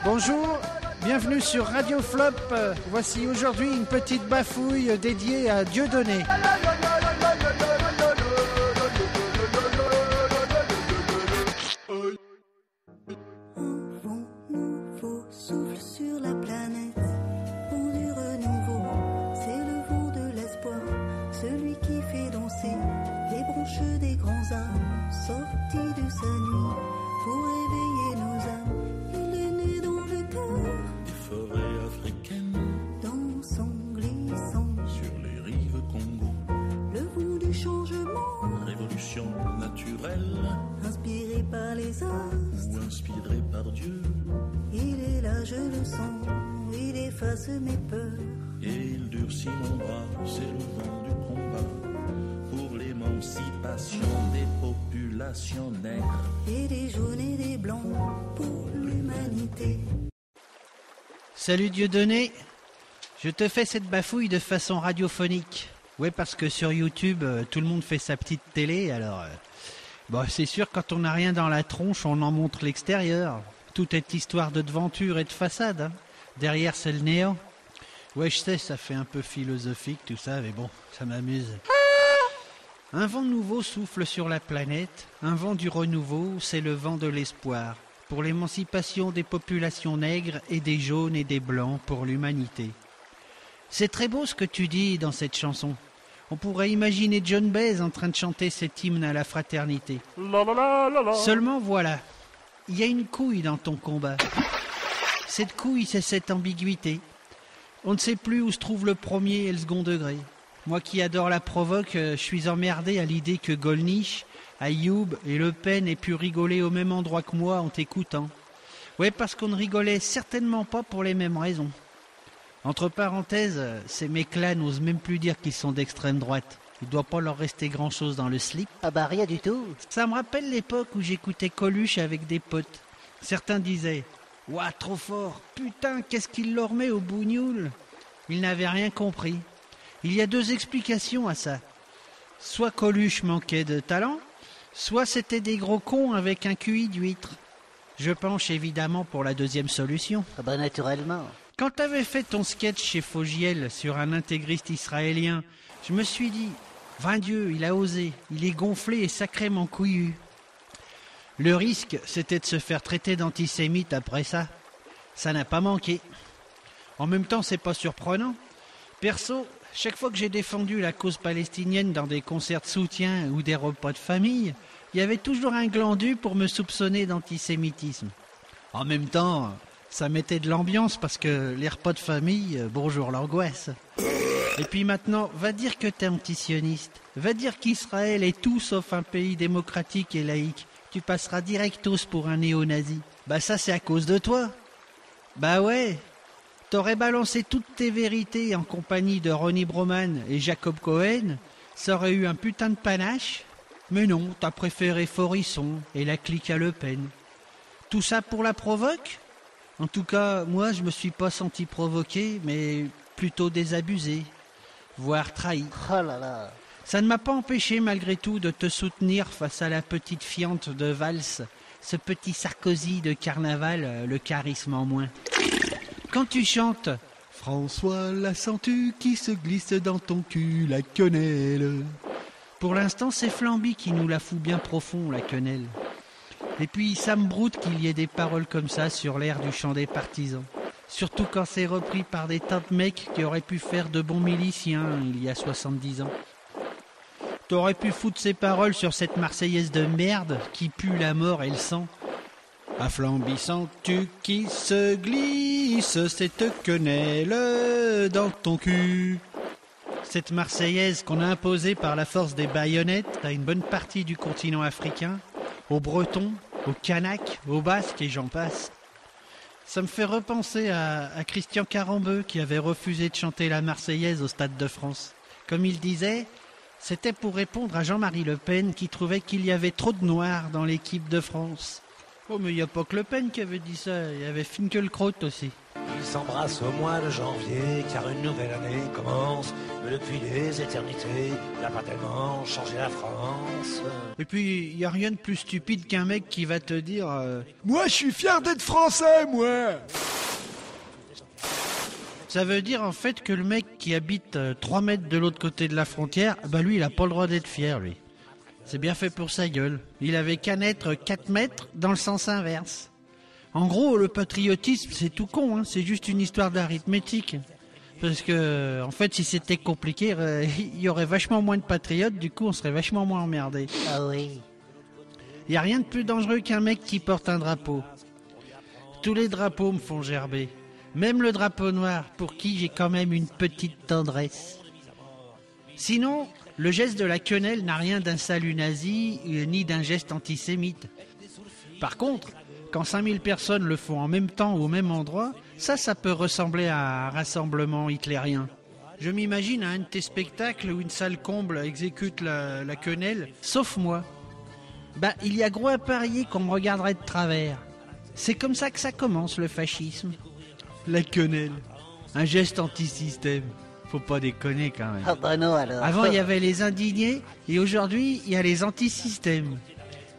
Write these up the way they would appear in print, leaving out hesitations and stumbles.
Bonjour, bienvenue sur Radio Flop. Voici aujourd'hui une petite bafouille dédiée à Dieudonné. Un vent nouveau souffle sur la planète, vent du renouveau, c'est le vent de l'espoir, celui qui fait danser les branches des grands arbres, sortis de sa nuit pour réveiller nos âmes. Il est né dans le cœur des forêts africaines, dansant, glissant sur les rives Congo, le vent du changement, révolution naturelle, inspiré par les astres. ou inspiré par Dieu, Il est là, je le sens, il efface mes peurs. et il durcit mon bras, c'est le vent du combat, pour l'émancipation des populations nègres. Et des jaunes et des blancs pour l'humanité. Salut Dieudonné, je te fais cette bafouille de façon radiophonique. Ouais, parce que sur YouTube, tout le monde fait sa petite télé, alors... Bon, c'est sûr, quand on n'a rien dans la tronche, on en montre l'extérieur. Tout est histoire de devanture et de façade, hein. Derrière, c'est le néant. Ouais, je sais, ça fait un peu philosophique tout ça, mais bon, ça m'amuse. Un vent nouveau souffle sur la planète. Un vent du renouveau, c'est le vent de l'espoir. Pour l'émancipation des populations nègres et des jaunes et des blancs pour l'humanité. C'est très beau ce que tu dis dans cette chanson. On pourrait imaginer John Baez en train de chanter cet hymne à la fraternité. Seulement voilà, il y a une couille dans ton combat. Cette couille, c'est cette ambiguïté. On ne sait plus où se trouve le premier et le second degré. Moi qui adore la provoque, je suis emmerdé à l'idée que Gollnisch, Ayoub et Le Pen aient pu rigoler au même endroit que moi en t'écoutant. Ouais, parce qu'on ne rigolait certainement pas pour les mêmes raisons. Entre parenthèses, ces mecs-là n'osent même plus dire qu'ils sont d'extrême droite. Il doit pas leur rester grand-chose dans le slip. Ah bah rien du tout. Ça me rappelle l'époque où j'écoutais Coluche avec des potes. Certains disaient « Ouah, trop fort, putain, qu'est-ce qu'il leur met au bougnoul ?» Ils n'avaient rien compris. Il y a deux explications à ça. Soit Coluche manquait de talent, soit c'était des gros cons avec un QI d'huître. Je penche évidemment pour la deuxième solution. Ah bah naturellement. Quand t'avais fait ton sketch chez Fogiel sur un intégriste israélien, je me suis dit, vain Dieu, il a osé, il est gonflé et sacrément couillu. Le risque, c'était de se faire traiter d'antisémite après ça. Ça n'a pas manqué. En même temps, c'est pas surprenant. Perso, chaque fois que j'ai défendu la cause palestinienne dans des concerts de soutien ou des repas de famille, il y avait toujours un glandu pour me soupçonner d'antisémitisme. En même temps... ça mettait de l'ambiance parce que les repas de famille, bonjour l'angoisse. Et puis maintenant, va dire que t'es antisioniste. Va dire qu'Israël est tout sauf un pays démocratique et laïque. Tu passeras directos pour un néo-nazi. Bah ça c'est à cause de toi. Bah ouais. T'aurais balancé toutes tes vérités en compagnie de Ronnie Broman et Jacob Cohen. Ça aurait eu un putain de panache. Mais non, t'as préféré Forisson et la clique à Le Pen. Tout ça pour la provoque ? En tout cas, moi, je me suis pas senti provoqué, mais plutôt désabusé, voire trahi. Oh là là. Ça ne m'a pas empêché, malgré tout, de te soutenir face à la petite fiente de valse, ce petit Sarkozy de carnaval, le charisme en moins. Quand tu chantes « François, la sens-tu qui se glisse dans ton cul, la quenelle ?» Pour l'instant, c'est Flamby qui nous la fout bien profond, la quenelle. Et puis, ça me broute qu'il y ait des paroles comme ça sur l'air du chant des partisans. Surtout quand c'est repris par des tas de mecs qui auraient pu faire de bons miliciens il y a 70 ans. T'aurais pu foutre ces paroles sur cette Marseillaise de merde qui pue la mort et le sang. À Flamby, sens-tu qui se glisse cette quenelle dans ton cul. Cette Marseillaise qu'on a imposée par la force des baïonnettes à une bonne partie du continent africain, aux Bretons, aux Kanaks, aux Basques et j'en passe. Ça me fait repenser à Christian Carambeu qui avait refusé de chanter la Marseillaise au Stade de France. Comme il disait, c'était pour répondre à Jean-Marie Le Pen qui trouvait qu'il y avait trop de noirs dans l'équipe de France. Oh, mais il n'y a pas que Le Pen qui avait dit ça, il y avait Finkielkraut aussi. Ils s'embrassent au mois de janvier, car une nouvelle année commence. Mais depuis des éternités, n'a pas tellement changé la France. Et puis, il n'y a rien de plus stupide qu'un mec qui va te dire Moi, je suis fier d'être français, moi. Ça veut dire en fait que le mec qui habite 3 mètres de l'autre côté de la frontière, bah lui, il a pas le droit d'être fier, lui. C'est bien fait pour sa gueule. Il avait qu'à naître 4 mètres dans le sens inverse. En gros, le patriotisme, c'est tout con, hein. C'est juste une histoire d'arithmétique. Parce que, en fait, si c'était compliqué, il y aurait vachement moins de patriotes, du coup, on serait vachement moins emmerdés. Ah oui. Il n'y a rien de plus dangereux qu'un mec qui porte un drapeau. Tous les drapeaux me font gerber. Même le drapeau noir, pour qui j'ai quand même une petite tendresse. Sinon, le geste de la quenelle n'a rien d'un salut nazi, ni d'un geste antisémite. Par contre, quand 5000 personnes le font en même temps ou au même endroit, ça peut ressembler à un rassemblement hitlérien. Je m'imagine à un de tes spectacles où une salle comble exécute la quenelle, sauf moi. Bah, il y a gros à parier qu'on me regarderait de travers. C'est comme ça que ça commence, le fascisme. La quenelle. Un geste anti-système. Faut pas déconner quand même. Ah bah non alors. Avant, il y avait les indignés et aujourd'hui, il y a les anti-systèmes.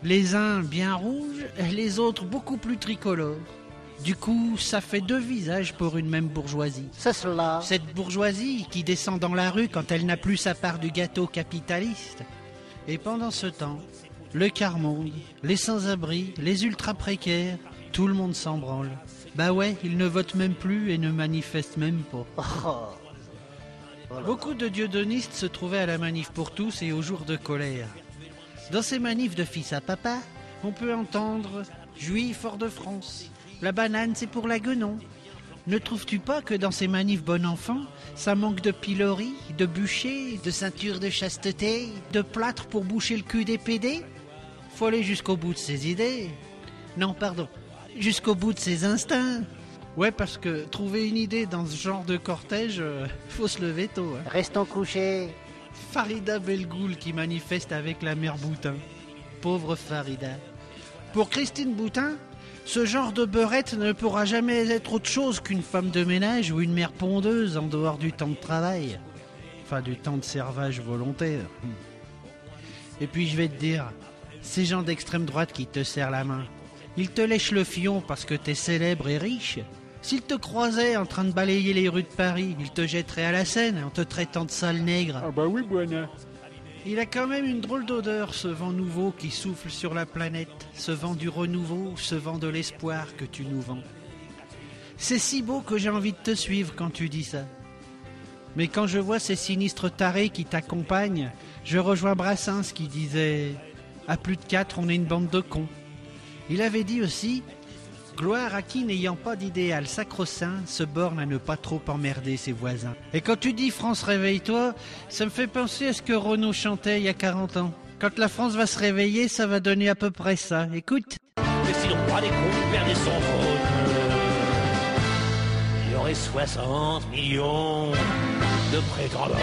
Les uns bien rouges, les autres beaucoup plus tricolores. Du coup, ça fait 2 visages pour une même bourgeoisie. C'est cela. Cette bourgeoisie qui descend dans la rue quand elle n'a plus sa part du gâteau capitaliste. Et pendant ce temps, le quart-monde, les sans-abri, les ultra-précaires, tout le monde s'en branle. Bah ouais, ils ne votent même plus et ne manifestent même pas. Oh. Beaucoup de dieudonnistes se trouvaient à la manif pour tous et au jour de colère. Dans ces manifs de fils à papa, on peut entendre « Juif fort de France », « La banane c'est pour la guenon ». Ne trouves-tu pas que dans ces manifs bon enfant, ça manque de pilori, de bûcher, de ceinture de chasteté, de plâtre pour boucher le cul des PD? Faut aller jusqu'au bout de ses idées. Non, pardon, jusqu'au bout de ses instincts. Ouais, parce que trouver une idée dans ce genre de cortège, faut se lever tôt. Hein. Restons couchés. Farida Belgoul qui manifeste avec la mère Boutin. Pauvre Farida. Pour Christine Boutin, ce genre de beurette ne pourra jamais être autre chose qu'une femme de ménage ou une mère pondeuse en dehors du temps de travail. Enfin, du temps de servage volontaire. Et puis je vais te dire, ces gens d'extrême droite qui te serrent la main, ils te lèchent le fion parce que t'es célèbre et riche. S'ils te croisaient en train de balayer les rues de Paris, ils te jetteraient à la Seine en te traitant de sale nègre. Ah bah oui, Buana. Il a quand même une drôle d'odeur, ce vent nouveau qui souffle sur la planète, ce vent du renouveau, ce vent de l'espoir que tu nous vends. C'est si beau que j'ai envie de te suivre quand tu dis ça. Mais quand je vois ces sinistres tarés qui t'accompagnent, je rejoins Brassens qui disait « À plus de 4, on est une bande de cons ». Il avait dit aussi « Gloire à qui, n'ayant pas d'idéal sacro-saint, se borne à ne pas trop emmerder ses voisins. » Et quand tu dis « France, réveille-toi », ça me fait penser à ce que Renaud chantait il y a 40 ans. Quand la France va se réveiller, ça va donner à peu près ça. Écoute. Mais si le roi des cons perdait son trône, il y aurait 60 millions de prétendants.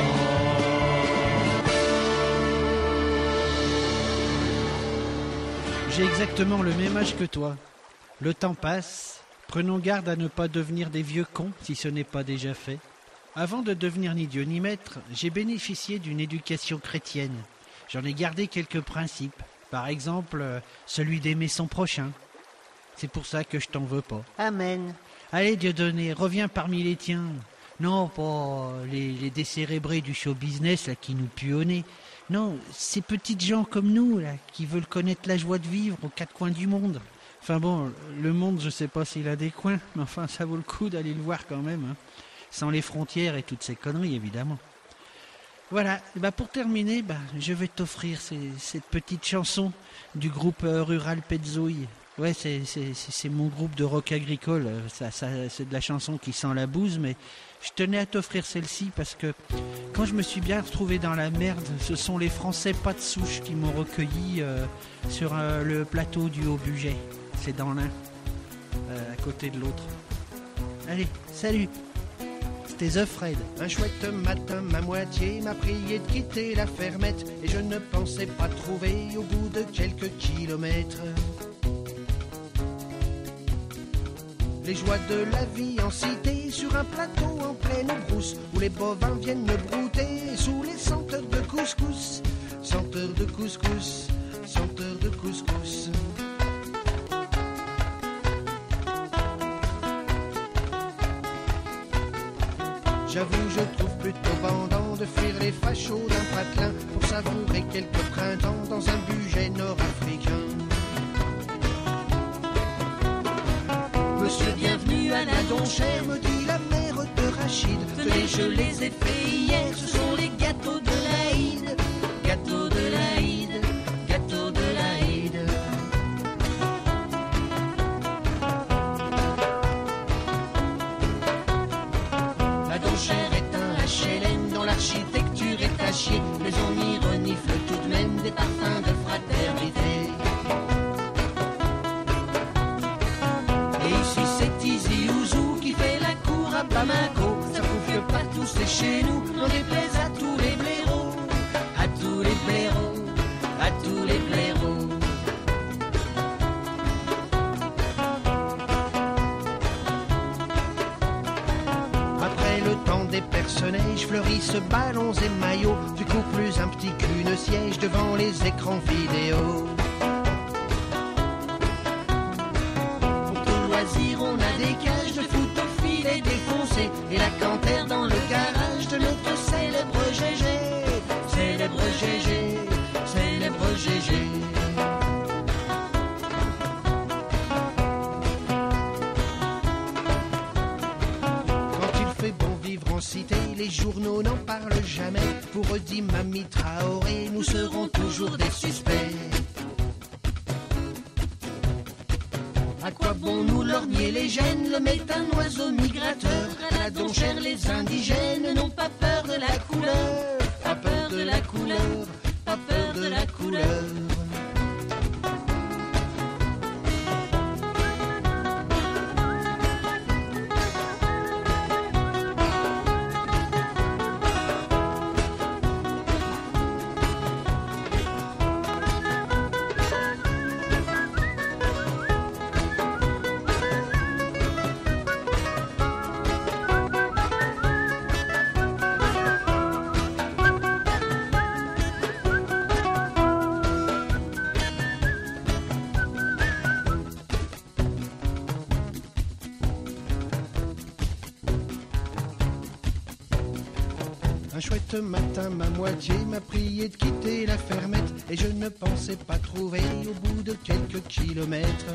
J'ai exactement le même âge que toi. Le temps passe. Prenons garde à ne pas devenir des vieux cons si ce n'est pas déjà fait. Avant de devenir ni Dieu ni maître, j'ai bénéficié d'une éducation chrétienne. J'en ai gardé quelques principes. Par exemple, celui d'aimer son prochain. C'est pour ça que je t'en veux pas. Amen. Allez, Dieudonné, reviens parmi les tiens. Non, pas les décérébrés du show business là, qui nous puent au nez. Non, ces petites gens comme nous là, qui veulent connaître la joie de vivre aux 4 coins du monde. Enfin bon, le monde, je sais pas s'il a des coins, mais enfin ça vaut le coup d'aller le voir quand même. Hein. Sans les frontières et toutes ces conneries, évidemment. Voilà, et bah pour terminer, je vais t'offrir cette petite chanson du groupe Rural Petzouille. Ouais, c'est mon groupe de rock agricole. Ça, c'est de la chanson qui sent la bouse, mais je tenais à t'offrir celle-ci parce que quand je me suis bien retrouvé dans la merde, ce sont les Français pas de souche qui m'ont recueilli sur le plateau du Haut-Buget. C'est dans l'un, à côté de l'autre. Allez, salut! C'était The Fred. Un chouette matin, ma moitié m'a prié de quitter la fermette et je ne pensais pas trouver au bout de quelques kilomètres Les joies de la vie en cité, sur un plateau en pleine brousse, où les bovins viennent me brouter, sous les senteurs de couscous, senteurs de couscous, senteurs de couscous. J'avoue, je trouve plutôt bandant de fuir les fachos d'un patelin pour savourer quelques printemps dans un budget nord-africain. Monsieur, bienvenue à la Donchère, me dit la mère de Rachid. Tenez, je les ai faits hier, ce sont les gâteaux de l'Aïd. Gâteaux de l'Aïd, gâteaux de l'Aïd. La Donchère est un HLM dont l'architecture est à chier, mais on y renifle tout de même des parfums de fraternité. Et ici c'est Tizi Ouzou qui fait la cour à Bamako. Ça prouve que pas tous c'est chez nous, n'en déplaise à tous les blaireaux, à tous les blaireaux, à tous les blaireaux. Après le temps des personnages fleurissent ballons et maillots, du coup plus un petit qu'une siège devant les écrans vidéo. On a des cages de foot au filet défoncé et la cantère dans le garage de notre célèbre GG, célèbre GG, célèbre GG. Quand il fait bon vivre en cité, les journaux n'en parlent jamais. Vous redit Mamie Traoré, nous serons toujours des suspects. À quoi bon nous lorgner les gènes? L'homme est un oiseau migrateur. À la Donchère, les indigènes n'ont pas peur de la couleur. Pas peur de la couleur, pas peur de la couleur. Un chouette matin, ma moitié m'a prié de quitter la fermette, et je ne pensais pas trouver au bout de quelques kilomètres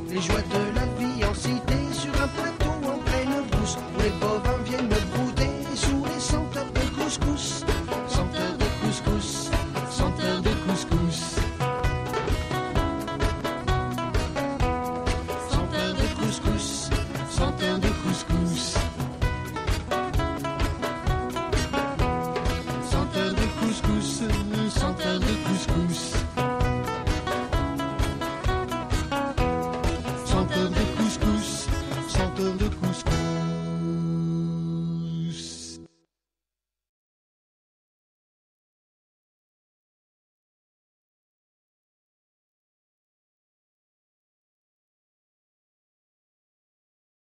les joies de la vie en cité, sur un plateau en pleine brousse, où les beaux